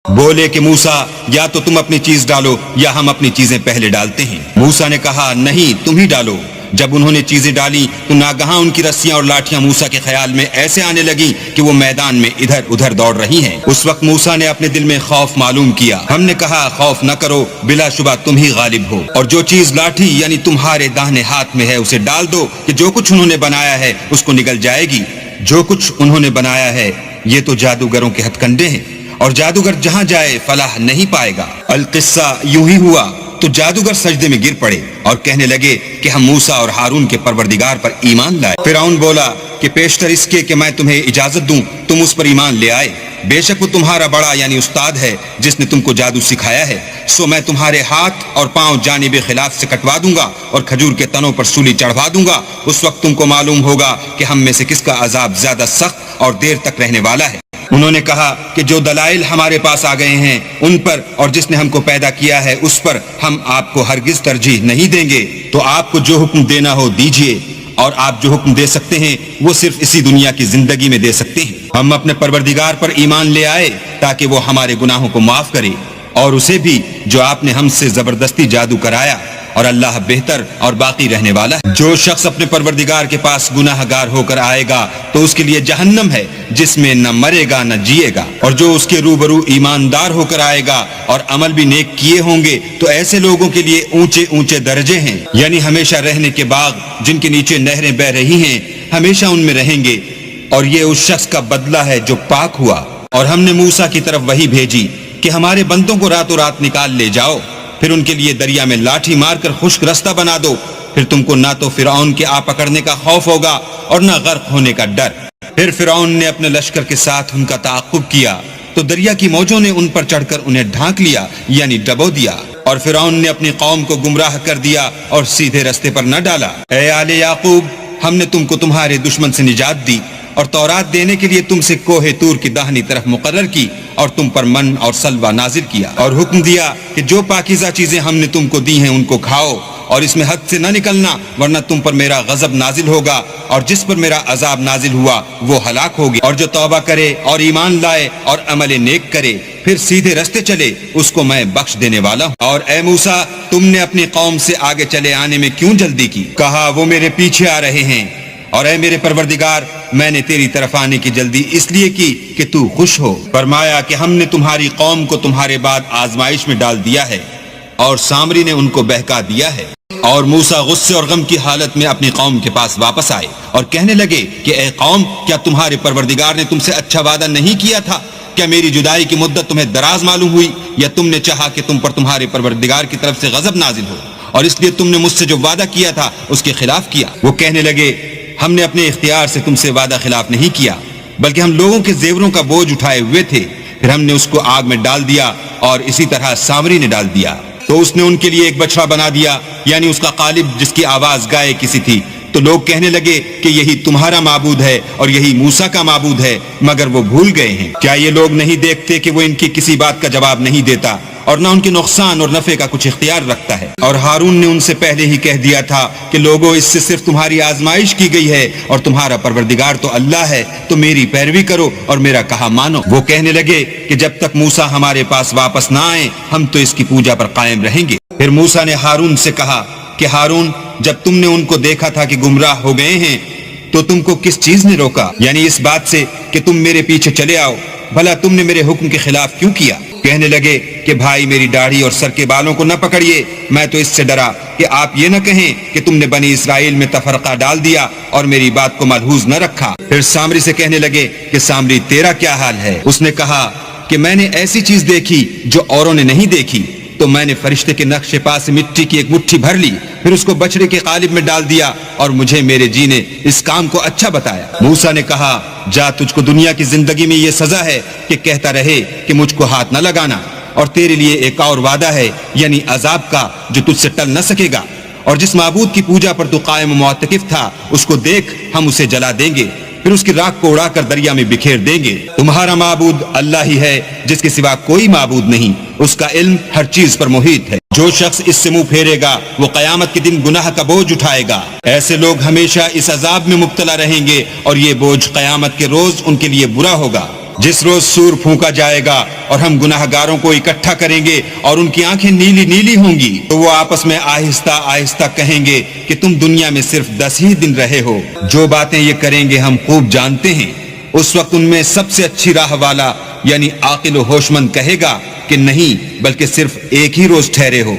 بولے کہ موسیٰ یا تو تم اپنی چیز ڈالو یا ہم اپنی چیزیں پہلے ڈالتے ہیں۔ موسیٰ نے کہا نہیں، تم ہی ڈالو۔ جب انہوں نے چیزیں ڈالی تو ناگہاں ان کی رسیاں اور لاٹھیاں موسیٰ کے خیال میں ایسے آنے لگیں کہ وہ میدان میں ادھر ادھر دوڑ رہی ہیں۔ اس وقت موسیٰ نے اپنے دل میں خوف معلوم کیا۔ ہم نے کہا خوف نہ کرو، بلا شبہ تم ہی غالب ہو، اور جو چیز لاٹھی یعنی تمہارے داہنے ہاتھ میں ہے اسے ڈال دو کہ جو کچھ انہوں نے بنایا ہے اس کو نگل جائے گی۔ جو کچھ انہوں نے بنایا ہے یہ تو جادوگروں کے ہتھ کنڈے ہیں، اور جادوگر جہاں جائے فلاح نہیں پائے گا۔ القصہ یوں ہی ہوا تو جادوگر سجدے میں گر پڑے اور کہنے لگے کہ ہم موسیٰ اور ہارون کے پروردگار پر ایمان لائے۔ فرعون بولا کہ پیشتر اس کے کہ میں تمہیں اجازت دوں تم اس پر ایمان لے آئے، بے شک وہ تمہارا بڑا یعنی استاد ہے جس نے تم کو جادو سکھایا ہے، سو میں تمہارے ہاتھ اور پاؤں جانب خلاف سے کٹوا دوں گا اور کھجور کے تنوں پر سولی چڑھوا دوں گا۔ اس وقت تم کو معلوم ہوگا کہ ہم میں سے کس کا عذاب زیادہ سخت اور دیر تک رہنے والا ہے۔ انہوں نے کہا کہ جو دلائل ہمارے پاس آ گئے ہیں ان پر اور جس نے ہم کو پیدا کیا ہے اس پر ہم آپ کو ہرگز ترجیح نہیں دیں گے، تو آپ کو جو حکم دینا ہو دیجئے، اور آپ جو حکم دے سکتے ہیں وہ صرف اسی دنیا کی زندگی میں دے سکتے ہیں۔ ہم اپنے پروردگار پر ایمان لے آئے تاکہ وہ ہمارے گناہوں کو معاف کرے، اور اسے بھی جو آپ نے ہم سے زبردستی جادو کرایا، اور اللہ بہتر اور باقی رہنے والا ہے۔ جو شخص اپنے پروردگار کے پاس گناہ گار ہو کر آئے گا تو اس کے لیے جہنم ہے جس میں نہ مرے گا نہ جیے گا، اور جو اس کے روبرو ایماندار ہو کر آئے گا اور عمل بھی نیک کیے ہوں گے تو ایسے لوگوں کے لیے اونچے اونچے درجے ہیں، یعنی ہمیشہ رہنے کے باغ جن کے نیچے نہریں بہ رہی ہیں، ہمیشہ ان میں رہیں گے، اور یہ اس شخص کا بدلہ ہے جو پاک ہوا۔ اور ہم نے موسیٰ کی طرف وحی بھیجی کہ ہمارے بندوں کو راتوں رات نکال لے جاؤ، پھر ان کے لیے دریا میں لاٹھی مار کر خشک رستہ بنا دو، پھر تم کو نہ تو فرعون کے آ پکڑنے کا خوف ہوگا اور نہ غرق ہونے کا ڈر۔ پھر فرعون نے اپنے لشکر کے ساتھ ان کا تعاقب کیا تو دریا کی موجوں نے ان پر چڑھ کر انہیں ڈھانک لیا یعنی ڈبو دیا، اور فرعون نے اپنی قوم کو گمراہ کر دیا اور سیدھے رستے پر نہ ڈالا۔ اے آل یعقوب، ہم نے تم کو تمہارے دشمن سے نجات دی اور تورات دینے کے لیے تم سے کوہ طور کی داہنی طرف مقرر کی، اور تم پر من اور سلوہ نازل کیا، اور حکم دیا کہ جو پاکیزہ چیزیں ہم نے تم کو دی ہیں ان کو کھاؤ، اور اس میں حد سے نہ نکلنا ورنہ تم پر میرا غضب نازل ہوگا، اور جس پر میرا عذاب نازل ہوا وہ ہلاک ہوگی۔ اور جو توبہ کرے اور ایمان لائے اور عمل نیک کرے پھر سیدھے رستے چلے اس کو میں بخش دینے والا ہوں۔ اور اے موسیٰ، تم نے اپنی قوم سے آگے چلے آنے میں کیوں جلدی کی؟ کہا وہ میرے پیچھے آ رہے ہیں، اور اے میرے پروردگار، میں نے تیری طرف آنے کی جلدی اس لیے کی کہ تو خوش ہو۔ فرمایا کہ ہم نے تمہاری قوم کو تمہارے بعد آزمائش میں ڈال دیا ہے، اور سامری نے ان کو بہکا دیا ہے۔ اور موسیٰ غصے اور غم کی حالت میں اپنی قوم کے پاس واپس آئے اور کہنے لگے کہ اے قوم، کیا تمہارے پروردگار نے تم سے اچھا وعدہ نہیں کیا تھا؟ کیا میری جدائی کی مدت تمہیں دراز معلوم ہوئی، یا تم نے چاہا کہ تم پر تمہارے پروردگار کی طرف سے غضب نازل ہو، اور اس لیے تم نے مجھ سے جو وعدہ کیا تھا اس کے خلاف کیا؟ وہ کہنے لگے ہم نے اپنے اختیار سے تم سے وعدہ خلاف نہیں کیا، بلکہ ہم لوگوں کے زیوروں کا بوجھ اٹھائے ہوئے تھے، پھر ہم نے اس کو آگ میں ڈال دیا، اور اسی طرح سامری نے ڈال دیا، تو اس نے ان کے لیے ایک بچڑا بنا دیا، یعنی اس کا قالب جس کی آواز گائے کسی تھی۔ تو لوگ کہنے لگے کہ یہی تمہارا معبود ہے اور یہی موسیٰ کا معبود ہے، مگر وہ بھول گئے ہیں۔ کیا یہ لوگ نہیں دیکھتے کہ وہ ان کی کسی بات کا جواب نہیں دیتا اور نہ ان کے نقصان اور نفع کا کچھ اختیار رکھتا ہے؟ اور ہارون نے ان سے پہلے ہی کہہ دیا تھا کہ لوگوں، اس سے صرف تمہاری آزمائش کی گئی ہے، اور تمہارا پروردگار تو اللہ ہے، تو میری پیروی کرو اور میرا کہا مانو۔ وہ کہنے لگے کہ جب تک موسیٰ ہمارے پاس واپس نہ آئے ہم تو اس کی پوجا پر قائم رہیں گے۔ پھر موسیٰ نے ہارون سے کہا کہ ہارون، جب تم نے ان کو دیکھا تھا کہ گمراہ ہو گئے ہیں تو تم کو کس چیز نے روکا، یعنی اس بات سے کہ تم میرے پیچھے چلے آؤ؟ بھلا تم نے میرے حکم کے خلاف کیوں کیا؟ کہنے لگے کہ بھائی، میری داڑھی اور سر کے بالوں کو نہ پکڑیے، میں تو اس سے ڈرا کہ آپ یہ نہ کہیں کہ تم نے بنی اسرائیل میں تفرقہ ڈال دیا اور میری بات کو ملحوظ نہ رکھا۔ پھر سامری سے کہنے لگے کہ سامری، تیرا کیا حال ہے؟ اس نے کہا کہ میں نے ایسی چیز دیکھی جو اوروں نے نہیں دیکھی، تو میں نے فرشتے کے نقش پا سے مٹی کی ایک مٹھی بھر لی، پھر اس کو بچڑے کے قالب میں ڈال دیا، اور مجھے میرے جی نے اس کام کو اچھا بتایا۔ موسیٰ نے کہا جا، تجھ کو دنیا کی زندگی میں یہ سزا ہے کہ کہتا رہے کہ مجھ کو ہاتھ نہ لگانا، اور تیرے لیے ایک اور وعدہ ہے یعنی عذاب کا جو تجھ سے ٹل نہ سکے گا، اور جس معبود کی پوجا پر تو قائم و معتکف تھا اس کو دیکھ، ہم اسے جلا دیں گے، پھر اس کی راکھ کو اڑا کر دریا میں بکھیر دیں گے۔ تمہارا معبود اللہ ہی ہے جس کے سوا کوئی معبود نہیں، اس کا علم ہر چیز پر محیط ہے۔ جو شخص اس سے منہ پھیرے گا وہ قیامت کے دن گناہ کا بوجھ اٹھائے گا۔ ایسے لوگ ہمیشہ اس عذاب میں مبتلا رہیں گے، اور یہ بوجھ قیامت کے روز ان کے لیے برا ہوگا۔ جس روز سور پھونکا جائے گا اور ہم گناہگاروں کو اکٹھا کریں گے اور ان کی آنکھیں نیلی نیلی ہوں گی تو وہ آپس میں آہستہ آہستہ کہیں گے کہ تم دنیا میں صرف 10 ہی دن رہے ہو. جو باتیں یہ کریں گے ہم خوب جانتے ہیں. اس وقت ان میں سب سے اچھی راہ والا یعنی عاقل و ہوش مند کہے گا کہ نہیں بلکہ صرف ایک ہی روز ٹھہرے ہو.